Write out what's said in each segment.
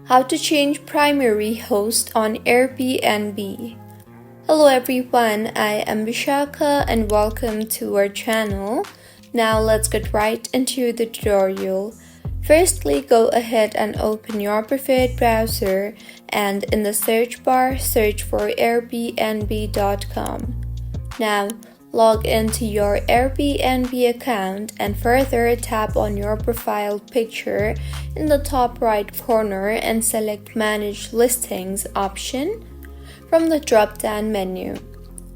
How to change primary host on Airbnb. Hello everyone, I am Vishaka and welcome to our channel. Now let's get right into the tutorial. Firstly, go ahead and open your preferred browser and in the search bar, search for airbnb.com. Now, log into your Airbnb account and further tap on your profile picture in the top right corner and select Manage Listings option from the drop-down menu.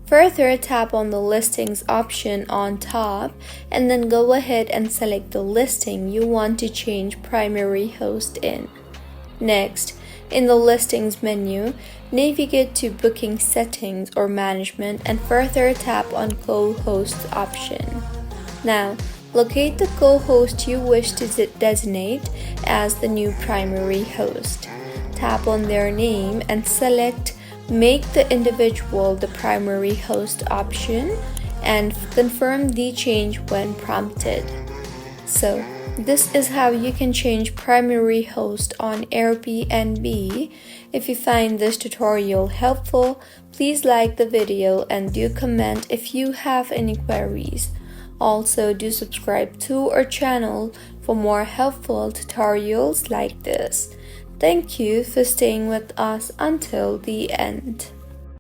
Further tap on the Listings option on top and then go ahead and select the listing you want to change primary host in. Next, in the Listings menu, navigate to Booking Settings or Management and further tap on Co-host option. Now, locate the co-host you wish to designate as the new primary host. Tap on their name and select Make the individual the primary host option and confirm the change when prompted. So, this is how you can change primary host on Airbnb. If you find this tutorial helpful, please like the video and do comment if you have any queries. Also, do subscribe to our channel for more helpful tutorials like this. Thank you for staying with us until the end.